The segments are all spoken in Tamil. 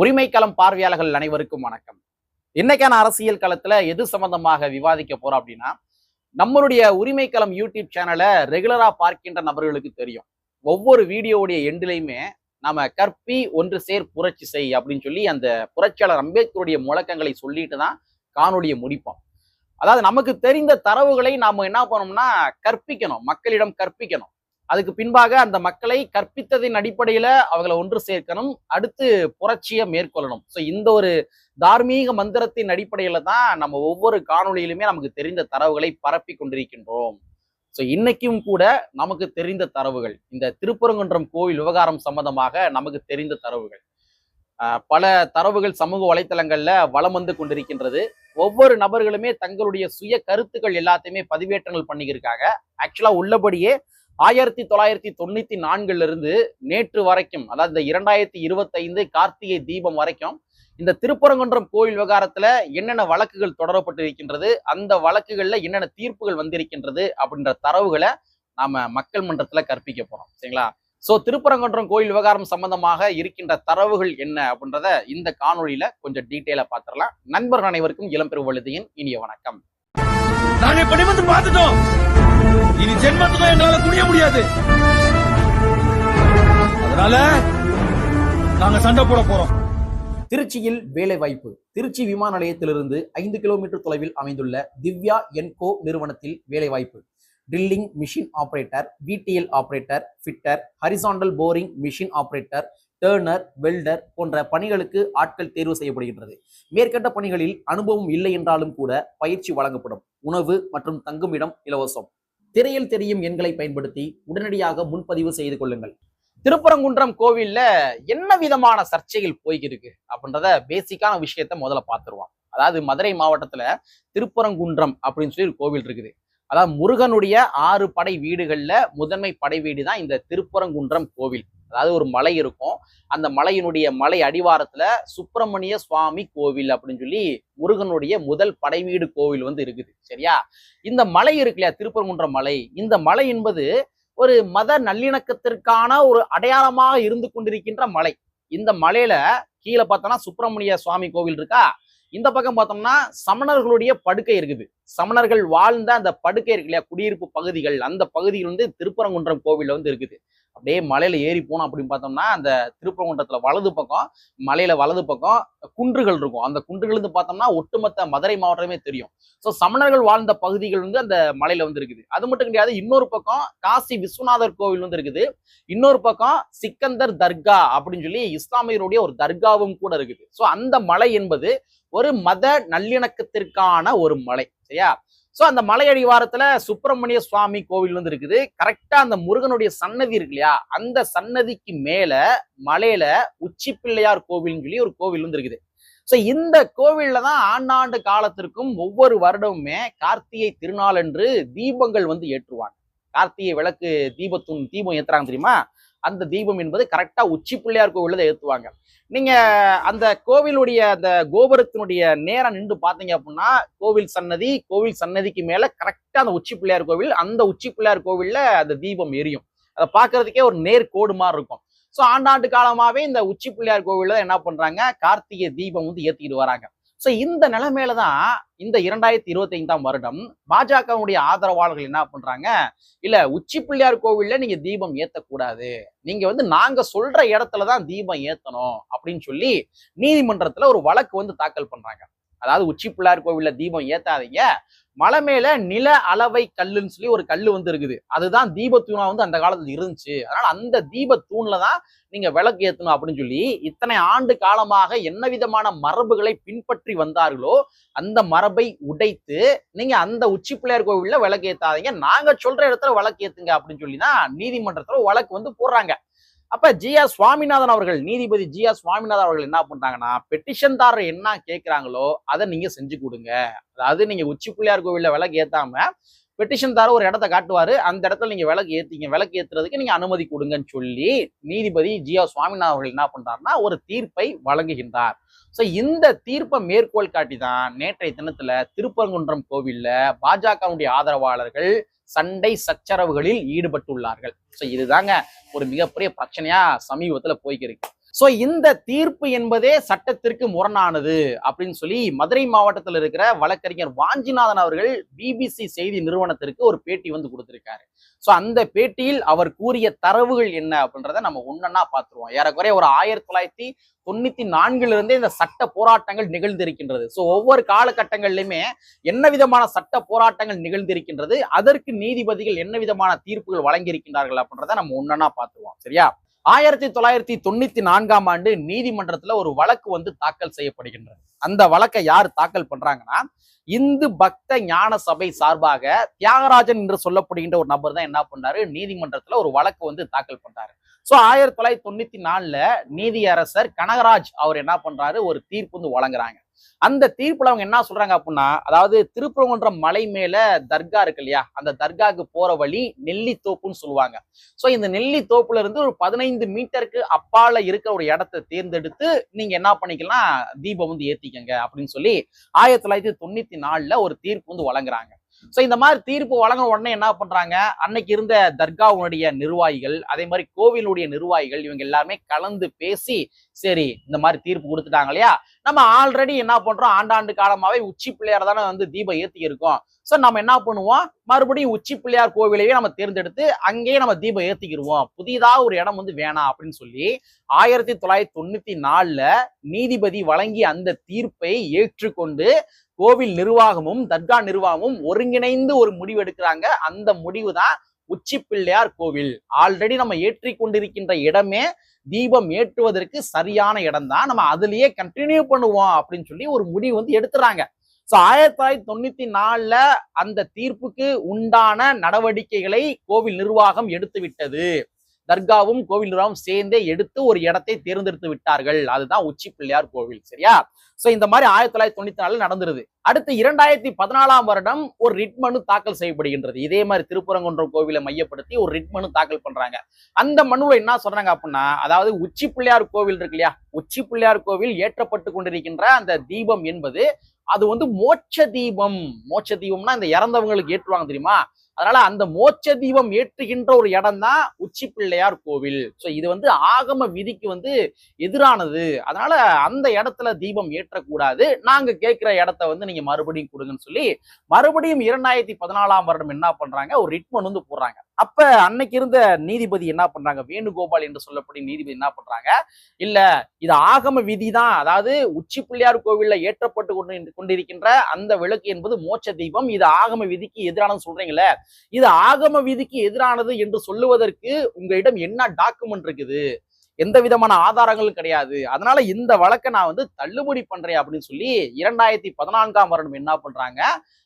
உரிமைக்களம் பார்வையாளர்கள் அனைவருக்கும் வணக்கம். இன்னைக்கான அரசியல் களத்துல எது சம்பந்தமாக விவாதிக்க போறோம் அப்படின்னா, நம்மளுடைய உரிமைக்களம் யூடியூப் சேனலை ரெகுலரா பார்க்கின்ற நபர்களுக்கு தெரியும். ஒவ்வொரு வீடியோவுடைய எண்டிலையுமே நாம கற்பி ஒன்று சேர் புரட்சி செய் அப்படின்னு சொல்லி அந்த புரட்சியாளர் அம்பேத்கருடைய முழக்கங்களை சொல்லிட்டு தான் காணொலியை முடிப்போம். அதாவது நமக்கு தெரிந்த தரவுகளை நாம என்ன பண்ணோம்னா கற்பிக்கணும், மக்களிடம் கற்பிக்கணும். அதுக்கு பின்பாக அந்த மக்களை கற்பித்ததின் அடிப்படையில அவங்களை ஒன்று சேர்க்கணும், அடுத்து புரட்சியை மேற்கொள்ளணும். ஸோ இந்த ஒரு தார்மீக மந்திரத்தின் அடிப்படையில தான் நம்ம ஒவ்வொரு காணொலியிலுமே நமக்கு தெரிந்த தரவுகளை பரப்பி கொண்டிருக்கின்றோம். ஸோ இன்னைக்கும் கூட நமக்கு தெரிந்த தரவுகள், இந்த திருப்பரங்குன்றம் கோவில் விவகாரம் சம்பந்தமாக நமக்கு தெரிந்த தரவுகள், பல தரவுகள் சமூக வலைத்தளங்கள்ல வலம் வந்து கொண்டிருக்கின்றது. ஒவ்வொரு நபர்களுமே தங்களுடைய சுய கருத்துக்கள் எல்லாத்தையுமே பதிவேற்றங்கள் பண்ணிக்கிருக்காங்க. ஆக்சுவலா உள்ளபடியே 1994 இருந்து நேற்று வரைக்கும், அதாவது இந்த 2025 கார்த்திகை தீபம் வரைக்கும் இந்த திருப்பரங்குன்றம் கோவில் விவகாரத்துல என்னென்ன வழக்குகள் தொடரப்பட்டிருக்கின்றது, அந்த வழக்குகள்ல என்னென்ன தீர்ப்புகள் வந்திருக்கின்றது அப்படின்ற தரவுகளை நாம மக்கள் மன்றத்துல கற்பிக்க போறோம். சரிங்களா? சோ திருப்பரங்குன்றம் கோயில் விவகாரம் சம்பந்தமாக இருக்கின்ற தரவுகள் என்ன அப்படின்றத இந்த காணொலியில கொஞ்சம் டீட்டெயிலா பார்த்துடலாம். நண்பர்கள் அனைவருக்கும் இளம்பெரு வழுதியின் இனிய வணக்கம். நாங்க இப்படி வந்து பார்த்துட்டோம், இனி ஜென்மத்துக்கு எங்களால துணிய முடியாது. அதனால நாங்க சண்டை போட போறோம். திருச்சியில் வேலை வாய்ப்பு. திருச்சி விமான நிலையத்திலிருந்து 5 கிலோமீட்டர் தொலைவில் அமைந்துள்ள திவ்யா என்கோ நிறுவனத்தில் வேலை வாய்ப்பு. Drilling machine operator, VTL operator, fitter, horizontal boring machine operator, turner, welder போன்ற பணிகளுக்கு ஆட்கள் தேர்வு செய்யப்படுகின்றது. மேற்கண்ட பணிகளில் அனுபவம் இல்லை என்றாலும் கூட பயிற்சி வழங்கப்படும். உணவு மற்றும் தங்குமிடம் இலவசம். திரையில் தெரியும் எண்களை பயன்படுத்தி உடனடியாக முன்பதிவு செய்து கொள்ளுங்கள். திருப்பரங்குன்றம் கோவில்ல என்ன விதமான சர்ச்சைகள் போய்கிருக்கு அப்படின்றத பேசிக்கான விஷயத்த முதல்ல பார்த்துருவோம். அதாவது மதுரை மாவட்டத்துல திருப்பரங்குன்றம் அப்படின்னு சொல்லி ஒரு கோவில் இருக்குது. அதாவது முருகனுடைய 6 படை வீடுகள்ல முதன்மை படை வீடு தான் இந்த திருப்பரங்குன்றம் கோவில். அதாவது ஒரு மலை இருக்கும், அந்த மலையினுடைய மலை அடிவாரத்துல சுப்பிரமணிய சுவாமி கோவில் அப்படின்னு சொல்லி முருகனுடைய முதல் படை வீடு கோவில் வந்து இருக்குது. சரியா? இந்த மலை இருக்கு இல்லையா, திருப்பரங்குன்றம் மலை, இந்த மலை என்பது ஒரு மத நல்லிணக்கத்திற்கான ஒரு அடையாளமாக இருந்து கொண்டிருக்கின்ற மலை. இந்த மலையில கீழே பார்த்தோம்னா சுப்பிரமணிய சுவாமி கோவில் இருக்கா, இந்த பக்கம் பார்த்தோம்னா சமணர்களுடைய படுக்கை இருக்குது. சமணர்கள் வாழ்ந்த அந்த படுக்கை இருக்கு இல்லையா, குடியிருப்பு பகுதிகள், அந்த பகுதியில் வந்து திருப்பரங்குன்றம் கோவில்ல வந்து இருக்குது. அப்படியே மலையில ஏறி போனோம் அப்படின்னு பார்த்தோம்னா அந்த திருப்பரங்குன்றத்துல வலது பக்கம், மலையில வலது பக்கம் குன்றுகள் இருக்கும். அந்த குன்றுகள் வந்து பார்த்தோம்னா ஒட்டுமொத்த மதுரை மாவட்டமே தெரியும். ஸோ சமணர்கள் வாழ்ந்த பகுதிகள் வந்து அந்த மலையில வந்து இருக்குது. அது மட்டும் கிடையாது, இன்னொரு பக்கம் காசி விஸ்வநாதர் கோவில் வந்து இருக்குது. இன்னொரு பக்கம் சிக்கந்தர் தர்கா அப்படின்னு சொல்லி இஸ்லாமியருடைய ஒரு தர்காவும் கூட இருக்குது. ஸோ அந்த மலை என்பது ஒரு மத நல்லிணக்கத்திற்கான ஒரு மலை. சரியா? சோ அந்த மலை அடிவாரத்துல சுப்பிரமணிய சுவாமி கோவில் வந்து இருக்குது. கரெக்டா அந்த முருகனுடைய சன்னதி இருக்கு இல்லையா, அந்த சன்னதிக்கு மேல மலையில உச்சி பிள்ளையார் கோவில்னு சொல்லி ஒரு கோவில் வந்து இருக்குது. சோ இந்த கோவில்ல தான் ஆண்டாண்டு காலத்திற்கும் ஒவ்வொரு வருடமுமே கார்த்திகை திருநாள் என்று தீபங்கள் வந்து ஏற்றுவாங்க. கார்த்திகை விளக்கு தீபம் ஏத்துறாங்க தெரியுமா, அந்த தீபம் என்பது கரெக்டா உச்சி பிள்ளையார் கோவில்ல தான் ஏத்துவாங்க. நீங்க அந்த கோவிலுடைய அந்த கோபுரத்தினுடைய நேரம் நின்று பாத்தீங்க அப்படின்னா கோவில் சன்னதிக்கு மேல கரெக்டா அந்த உச்சி பிள்ளையார் கோவில், அந்த உச்சி பிள்ளையார் கோவில்ல அந்த தீபம் எரியும். அதை பாக்குறதுக்கே ஒரு நேர்கோடு மாதிரி இருக்கும். சோ ஆண்டாண்டு காலமாவே இந்த உச்சி பிள்ளையார் கோவில்ல என்ன பண்றாங்க, கார்த்திகை தீபம் வந்து ஏத்திக்கிட்டு வராங்க. சோ இந்த நிலைமையில தான் இந்த 2025ஆம் வருடம் பாஜகவுடைய ஆதரவாளர்கள் என்ன பண்றாங்க, இல்ல உச்சி பிள்ளையார் கோவில்ல நீங்க தீபம் ஏத்தக்கூடாது, நீங்க வந்து நாங்க சொல்ற இடத்துலதான் தீபம் ஏத்தணும் அப்படின்னு சொல்லி நீதிமன்றத்துல ஒரு வழக்கு வந்து தாக்கல் பண்றாங்க. அதாவது உச்சி பிள்ளையார் கோவில்ல தீபம் ஏத்தாதீங்க, மலை மேல நில அளவை கல்லுன்னு சொல்லி ஒரு கல்லு வந்து இருக்குது, அதுதான் தீபத்தூணா வந்து அந்த காலத்துல இருந்துச்சு, அதனால அந்த தீபத்தூண்ல தான் நீங்க விளக்கு ஏத்தணும் அப்படின்னு சொல்லி இத்தனை ஆண்டு காலமாக என்ன விதமான மரபுகளை பின்பற்றி வந்தார்களோ அந்த மரபை உடைத்து நீங்க அந்த உச்சி பிள்ளையார் கோவில்ல விளக்கு ஏத்தாதீங்க, நாங்க சொல்ற இடத்துல விளக்கு ஏத்துங்க அப்படின்னு சொல்லி தான் நீதிமன்றத்துல வழக்கு வந்து போடுறாங்க. அப்ப ஜி.ஆர். சுவாமிநாதன் அவர்கள், நீதிபதி ஜி.ஆர். சுவாமிநாதன் அவர்கள் என்ன பண்றாங்கன்னா, பெட்டிஷன்தாரர் என்ன கேட்கிறாங்களோ அதை நீங்க செஞ்சு கொடுங்க. அதாவது நீங்க உச்சி பிள்ளையார் கோவில்ல விளக்கு ஏத்தாம பெட்டிஷன்தாரர் ஒரு இடத்த காட்டுவாரு, அந்த இடத்துல நீங்க விளக்கு ஏத்தீங்க, விளக்கு ஏத்துறதுக்கு நீங்க அனுமதி கொடுங்கன்னு சொல்லி நீதிபதி ஜி.ஆர். சுவாமிநாதன் அவர்கள் என்ன பண்றாருன்னா ஒரு தீர்ப்பை வழங்குகின்றார். சோ இந்த தீர்ப்பை மேற்கோள் காட்டி தான் நேற்றைய தினத்துல திருப்பரங்குன்றம் கோவில்ல பாஜகவுடைய ஆதரவாளர்கள் சண்டை சச்சரவுகளில் ஈடுபட்டுள்ளார்கள். ஸோ இதுதாங்க ஒரு மிகப்பெரிய பிரச்சனையா சமீபத்துல போய்க்கிருக்கு. சோ இந்த தீர்ப்பு என்பதே சட்டத்திற்கு முரணானது அப்படின்னு சொல்லி மதுரை மாவட்டத்தில் இருக்கிற வழக்கறிஞர் வாஞ்சிநாதன் அவர்கள் பிபிசி செய்தி நிறுவனத்திற்கு ஒரு பேட்டி வந்து கொடுத்திருக்காரு. சோ அந்த பேட்டியில் அவர் கூறிய தரவுகள் என்ன அப்படின்றத நம்ம ஒன்னொன்னா பார்த்துருவோம். ஏறக்குறைய ஒரு 1994 இருந்தே இந்த சட்ட போராட்டங்கள் நிகழ்ந்திருக்கின்றது. சோ ஒவ்வொரு காலகட்டங்களிலுமே என்ன விதமான சட்ட போராட்டங்கள் நிகழ்ந்திருக்கின்றது, அதற்கு நீதிபதிகள் என்ன விதமான தீர்ப்புகள் வழங்கியிருக்கின்றார்கள் அப்படின்றத நம்ம ஒன்னொன்னா பார்த்துருவோம். சரியா? 1994ஆம் ஆண்டு நீதிமன்றத்துல ஒரு வழக்கு வந்து தாக்கல் செய்யப்படுகின்றது. அந்த வழக்கை யார் தாக்கல் பண்றாங்கன்னா, இந்து பக்த ஞான சபை சார்பாக தியாகராஜன் என்று சொல்லப்படுகின்ற ஒரு நபர் தான் என்ன பண்றாரு, நீதிமன்றத்துல ஒரு வழக்கு வந்து தாக்கல் பண்றாரு. சோ 1994ல நீதியரசர் கனகராஜ் அவர் என்ன பண்றாரு, ஒரு தீர்ப்பு வந்து வழங்குறாங்க. அந்த தீர்ப்புல அவங்க என்ன சொல்றாங்க அப்படின்னா, அதாவது திருப்பரங்குன்றம் மலை மேல தர்கா இருக்கு இல்லையா, அந்த தர்காக்கு போற வழி நெல்லித்தோப்புன்னு சொல்லுவாங்க. சோ இந்த நெல்லித்தோப்புல இருந்து ஒரு 15 மீட்டருக்கு அப்பால இருக்க ஒரு இடத்தை தேர்ந்தெடுத்து நீங்க என்ன பண்ணிக்கலாம், தீபம் வந்து ஏத்திக்கங்க அப்படின்னு சொல்லி 1994ல ஒரு தீர்ப்பு வந்து வழங்குறாங்க. சோ இந்த மாதிரி தீர்ப்பு வழங்க உடனே என்ன பண்றாங்க, அன்னைக்கு இருந்த தர்காவுடைய நிர்வாகிகள், அதே மாதிரி கோவிலுடைய நிர்வாகிகள், இவங்க எல்லாருமே கலந்து பேசி, சரி இந்த மாதிரி தீர்ப்பு கொடுத்துட்டாங்க இல்லையா, நம்ம ஆல்ரெடி என்ன பண்றோம், ஆண்டாண்டு காலமாவே உச்சி பிள்ளையார் தானே வந்து தீபம் ஏத்தி இருக்கோம். சோ நம்ம என்ன பண்ணுவோம், மறுபடியும் உச்சி பிள்ளையார் கோவிலையே நம்ம தேர்ந்தெடுத்து அங்கேயே நம்ம தீபம் ஏத்திக்கிருவோம், புதிதா ஒரு இடம் வந்து வேணாம் அப்படின்னு சொல்லி 1994ல நீதிபதி வழங்கிய அந்த தீர்ப்பை ஏற்றுக்கொண்டு கோவில் நிர்வாகமும் தர்கா நிர்வாகமும் ஒருங்கிணைந்து ஒரு முடிவு எடுக்கிறாங்க. அந்த முடிவு தான் உச்சி பிள்ளையார் கோவில். ஆல்ரெடி நம்ம ஏற்றி கொண்டிருக்கின்ற இடமே தீபம் ஏற்றுவதற்கு சரியான இடம் தான், நம்ம அதுலயே கண்டினியூ பண்ணுவோம் அப்படின்னு சொல்லி ஒரு முடிவு வந்து எடுத்துறாங்க. சோ 1994ல அந்த தீர்ப்புக்கு உண்டான நடவடிக்கைகளை கோவில் நிர்வாகம் எடுத்து விட்டது. தர்காவும் கோவில் நிர்வாகம் சேர்ந்தே எடுத்து ஒரு இடத்தை தேர்ந்தெடுத்து விட்டார்கள். அதுதான் உச்சி பிள்ளையார் கோவில். சரியா? சோ இந்த மாதிரி 1994 நடந்துருது. அடுத்து 2014ஆம் வருடம் ஒரு ரிட் மனு தாக்கல் செய்யப்படுகின்றது. இதே மாதிரி திருப்பரங்குன்றம் கோவிலை மையப்படுத்தி ஒரு ரிட் மனு தாக்கல் பண்றாங்க. அந்த மனுவை என்ன சொல்றாங்க அப்படின்னா, அதாவது உச்சி பிள்ளையார் கோவில் இருக்கு இல்லையா, உச்சி பிள்ளையார் கோவில் ஏற்றப்பட்டு கொண்டிருக்கின்ற அந்த தீபம் என்பது அது வந்து மோட்ச தீபம். மோட்ச தீபம்னா இந்த இறந்தவங்களுக்கு ஏற்றுவாங்க தெரியுமா, அதனால அந்த மோட்ச தீபம் ஏற்றுகின்ற ஒரு இடம் தான் உச்சி பிள்ளையார் கோவில். சோ இது வந்து ஆகம விதிக்கு வந்து எதிரானது, அதனால அந்த இடத்துல தீபம் ஏற்றக்கூடாது, நாங்க கேட்கிற இடத்த வந்து நீங்க மறுபடியும் கொடுங்கன்னு சொல்லி மறுபடியும் 2014ஆம் வருடம் என்ன பண்றாங்க, ஒரு ரிட் மனு வந்து போடுறாங்க. அப்ப அன்னைக்கு இருந்த நீதிபதி என்ன பண்றாங்க, வேணுகோபால் என்று சொல்லப்படும் நீதிபதி என்ன பண்றாங்க, இல்ல இது ஆகம விதி தான், அதாவது உச்சி பிள்ளையார் கோவில்ல ஏற்றப்பட்டு கொண்டிருக்கின்ற அந்த விளக்கு என்பது மோட்ச தீபம், இது ஆகம விதிக்கு எதிரானது சொல்றீங்களே, இது ஆகம விதிக்கு எதிரானது என்று சொல்லுவதற்கு உங்களிடம் என்ன டாக்குமெண்ட் இருக்குது, எந்த விதமான ஆதாரங்களும் கிடையாது, அதனால இந்த வழக்கை நான் வந்து தள்ளுபடி பண்றேன் அப்படின்னு சொல்லி 2014ஆம் வருடம் என்ன பண்றாங்க,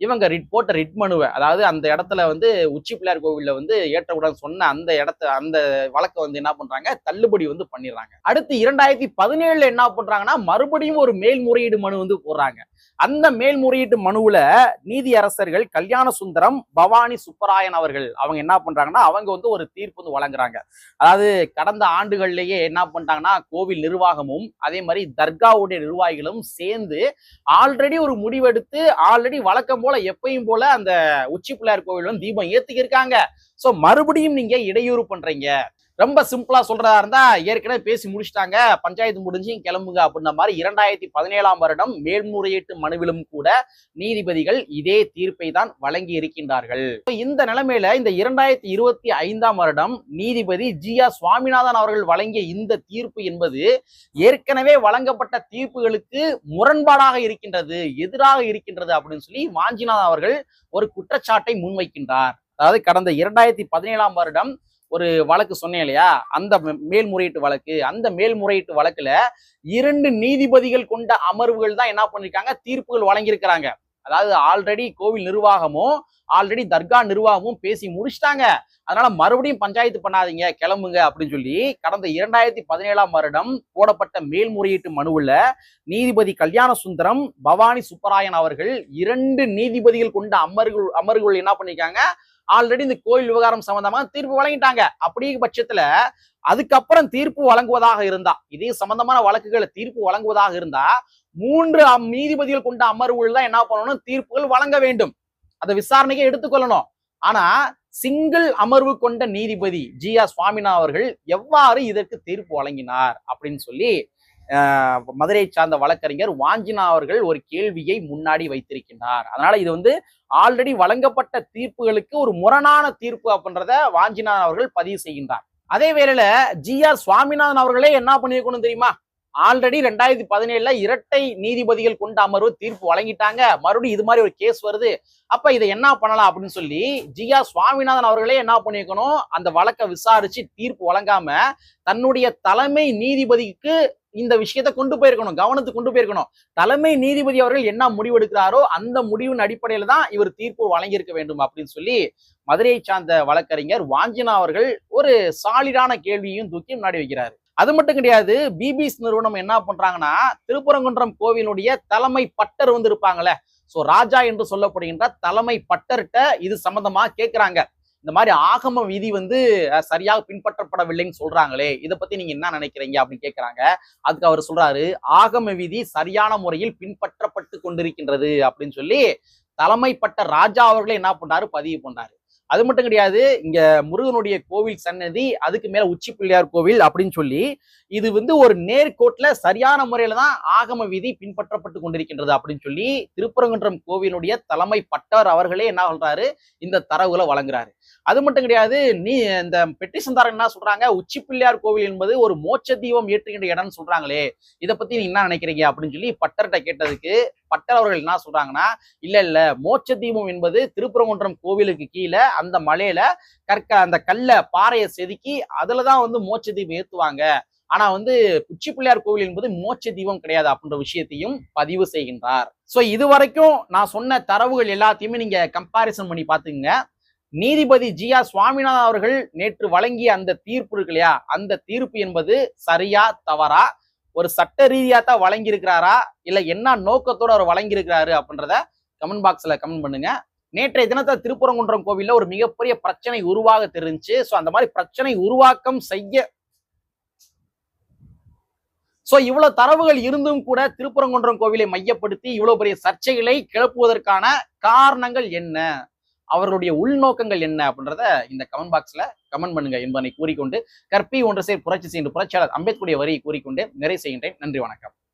இவங்க போட்ட ரிட் மனுவை, அதாவது அந்த இடத்துல வந்து உச்சி பிள்ளையார் கோவில்ல வந்து ஏற்றக்கூடாதுன்னு சொன்ன அந்த அந்த வழக்கை வந்து என்ன பண்றாங்க, தள்ளுபடி வந்து பண்ணிடுறாங்க. அடுத்து 2017ல என்ன பண்றாங்கன்னா, மறுபடியும் ஒரு மேல்முறையீடு மனு வந்து போடுறாங்க. அந்த மேல்முறையீட்டு மனுவுல நீதியரசர்கள் கல்யாண சுந்தரம், பவானி சுப்பராயன் அவர்கள் அவங்க என்ன பண்றாங்கன்னா, அவங்க வந்து ஒரு தீர்ப்பு வந்து வழங்குறாங்க. அதாவது கடந்த ஆண்டுகள்லயே என்ன பண்ணிட்டாங்கன்னா, கோவில் நிர்வாகமும் அதே மாதிரி தர்காவுடைய நிர்வாகிகளும் சேர்ந்து ஆல்ரெடி ஒரு முடிவெடுத்து ஆல்ரெடி வழக்கம் போல எப்பயும் போல அந்த உச்சி பிள்ளையார் கோவில் வந்து தீபம் ஏத்துக்கிருக்காங்க. சோ மறுபடியும் நீங்க இடையூறு பண்றீங்க. ரொம்ப சிம்பிளா சொல்றதா இருந்தா, ஏற்கனவே பேசி முடிச்சுட்டாங்க, பஞ்சாயத்து முடிஞ்சு கிளம்புங்க அப்படின்ற மாதிரி 2017ஆம் வருடம் மேல்முறையீட்டு மனுவிலும் கூட நீதிபதிகள் இதே தீர்ப்பை தான் வழங்கி இருக்கின்றார்கள். இந்த நிலைமையில இந்த 2025ஆம் வருடம் நீதிபதி GR சுவாமிநாதன் அவர்கள் வழங்கிய இந்த தீர்ப்பு என்பது ஏற்கனவே வழங்கப்பட்ட தீர்ப்புகளுக்கு முரண்பாடாக இருக்கின்றது, எதிராக இருக்கின்றது அப்படின்னு சொல்லி வாஞ்சிநாதன் அவர்கள் ஒரு குற்றச்சாட்டை முன்வைக்கின்றார். அதாவது கடந்த 2017ஆம் வருடம் ஒரு வழக்கு சொன்னேன் இல்லையா, அந்த மேல்முறையீட்டு வழக்கு, அந்த மேல்முறையீட்டு வழக்குல 2 நீதிபதிகள் கொண்ட அமர்வுகள் தான் என்ன பண்ணிருக்காங்க, தீர்ப்புகள் வழங்கியிருக்கிறாங்க. அதாவது ஆல்ரெடி கோவில் நிர்வாகமும் ஆல்ரெடி தர்கா நிர்வாகமும் பேசி முடிச்சிட்டாங்க, அதனால மறுபடியும் பஞ்சாயத்து பண்ணாதீங்க, கிளம்புங்க அப்படின்னு சொல்லி கடந்த 2017ஆம் வருடம் போடப்பட்ட மேல்முறையீட்டு மனுவுல நீதிபதி கல்யாண சுந்தரம், பவானி சுப்பராயன் அவர்கள் 2 நீதிபதிகள் கொண்ட அமர்வுகள் என்ன பண்ணிருக்காங்க, ஆல்ரெடி இந்த கோயில் விவகாரம் சம்பந்தமா தீர்ப்பு வழங்கிட்டாங்க. அப்படி பட்சத்துல அதுக்கப்புறம் தீர்ப்பு வழங்குவதாக இருந்தா, இதே சம்பந்தமான வழக்குகளை தீர்ப்பு வழங்குவதாக இருந்தா 3 நீதிபதிகள் கொண்ட அமர்வுகள் தான் என்ன பண்ணணும், தீர்ப்புகள் வழங்க வேண்டும், அதை விசாரணைக்கு எடுத்துக்கொள்ளணும். ஆனா சிங்கிள் அமர்வு கொண்ட நீதிபதி GR சுவாமிநாதன் அவர்கள் எவ்வாறு இதற்கு தீர்ப்பு வழங்கினார் அப்படின்னு சொல்லி மதுரையை சார்ந்த வழக்கறிஞர் வாஞ்சினா அவர்கள் ஒரு கேள்வியை முன்னாடி வைத்திருக்கின்றார். அதனால இது வந்து ஆல்ரெடி வழங்கப்பட்ட தீர்ப்புகளுக்கு ஒரு முரணான தீர்ப்பு அப்படின்றத வாஞ்சினா அவர்கள் பதிவு செய்கின்றார். அதே வேளையில GR சுவாமிநாதன் அவர்களே என்ன பண்ணிருக்கணும் தெரியுமா? ஆல்ரெடி 2017 இரட்டை நீதிபதிகள் கொண்ட அமர்வு தீர்ப்பு வழங்கிட்டாங்க. மறுபடியும் இது மாதிரி ஒரு கேஸ் வருது. அப்ப இதை என்ன பண்ணலாம் அப்படின்னு சொல்லி GR சுவாமிநாதன் அவர்களே என்ன பண்ணிருக்கணும், அந்த வழக்கை விசாரிச்சு தீர்ப்பு வழங்காம தன்னுடைய தலைமை நீதிபதிக்கு இந்த விஷயத்தை கொண்டு போயிருக்கணும், கவனத்துக்கு கொண்டு போயிருக்கணும். தலைமை நீதிபதி அவர்கள் என்ன முடிவு எடுக்கிறாரோ அந்த முடிவின் அடிப்படையில தான் இவர் தீர்ப்பு வழங்கியிருக்க வேண்டும் அப்படின்னு சொல்லி மதுரையை சார்ந்த வழக்கறிஞர் வாஞ்சினா அவர்கள் ஒரு சாலிடான கேள்வியும் தூக்கி முன்னாடி வைக்கிறாரு. அது மட்டும் கிடையாது, பிபிசி நிறுவனம் என்ன பண்றாங்கன்னா, திருப்பரங்குன்றம் கோவிலுடைய தலைமை பட்டர் வந்து இருப்பாங்களே, சோ ராஜா என்று சொல்லப்படுகின்ற தலைமை பட்டர்கிட்ட இது சம்பந்தமா கேட்கிறாங்க. இந்த மாதிரி ஆகம விதி வந்து சரியாக பின்பற்றப்படவில்லைன்னு சொல்றாங்களே, இதை பத்தி நீங்க என்ன நினைக்கிறீங்க அப்படின்னு கேட்கிறாங்க. அதுக்கு அவர் சொல்றாரு, ஆகம விதி சரியான முறையில் பின்பற்றப்பட்டு கொண்டிருக்கின்றது அப்படின்னு சொல்லி தலைமைப்பட்ட ராஜா அவர்களே என்ன பண்றாரு, பதிவு பண்றாரு. அது மட்டும் கிடையாது, இங்க முருகனுடைய கோவில் சன்னதி, அதுக்கு மேல உச்சி பிள்ளையார் கோவில் அப்படின்னு சொல்லி இது வந்து ஒரு நேர்கோட்ல சரியான முறையில தான் ஆகம விதி பின்பற்றப்பட்டு கொண்டிருக்கின்றது அப்படின்னு சொல்லி திருப்பரங்குன்றம் கோவிலுடைய தலைமை பட்டர் அவர்களே என்ன சொல்றாரு, இந்த தரவுகளை வழங்குறாரு. அது மட்டும் கிடையாது, இந்த பெட்டிஷன்தாரர் என்ன சொல்றாங்க, உச்சி பிள்ளையார் கோவில் என்பது ஒரு மோட்ச தீபம் ஏற்றுகின்ற இடம்னு சொல்றாங்களே, இதை பத்தி நீங்க என்ன நினைக்கிறீங்க அப்படின்னு சொல்லி பட்டர்கிட்ட கேட்டதுக்கு பட்டர் அவர்கள் என்ன சொல்றாங்கன்னா, இல்ல மோட்ச தீபம் என்பது திருப்பரங்குன்றம் கோவிலுக்கு கீழே அந்த மலையில அந்த பாறையை செதுக்கி அதுலதான் வந்து மோட்ச தீபம் ஏத்துவாங்க. ஆனா வந்து உச்சி பிள்ளையார் கோவில் என்பது மோட்ச தீபம் கிடையாது அப்படின்ற விஷயத்தையும் பதிவு செய்கின்றார். சோ இது வரைக்கும் நான் சொன்ன தரவுகள் எல்லாத்தையுமே நீங்க கம்பாரிசன் பண்ணி பாத்துங்க. நீதிபதி GR சுவாமிநாதன் அவர்கள் நேற்று வழங்கிய அந்த தீர்ப்பு இருக்கு இல்லையா, அந்த தீர்ப்பு என்பது சரியா தவறா, ஒரு சட்ட ரீதியா தான் வழங்கி இருக்கிறாரா, இல்ல என்ன நோக்கத்தோட அவர் வழங்கி இருக்கிறாரு அப்படின்றத கமெண்ட் பாக்ஸ்ல கமெண்ட் பண்ணுங்க. நேற்றைய தினத்தை திருப்பரங்குன்றம் கோவில்ல ஒரு மிகப்பெரிய பிரச்சனை உருவாக தெரிஞ்சு, சோ அந்த மாதிரி பிரச்சனை உருவாக்கம் செய்ய இவ்வளவு தரவுகள் இருந்தும் கூட திருப்பரங்குன்றம் கோவிலை மையப்படுத்தி இவ்வளவு பெரிய சர்ச்சைகளை கிளப்புவதற்கான காரணங்கள் என்ன, அவர்களுடைய உள்நோக்கங்கள் என்ன அப்படின்றத இந்த கமெண்ட் பாக்ஸ்ல கமெண்ட் பண்ணுங்க என்பதை கூறிக்கொண்டு, கற்பி ஒன்று சேர் புரட்சி செய்கின்ற புரட்சியாளர் அம்பேத்கருடைய வரியை கூறிக்கொண்டு நிறைவு செய்கின்றேன். நன்றி, வணக்கம்.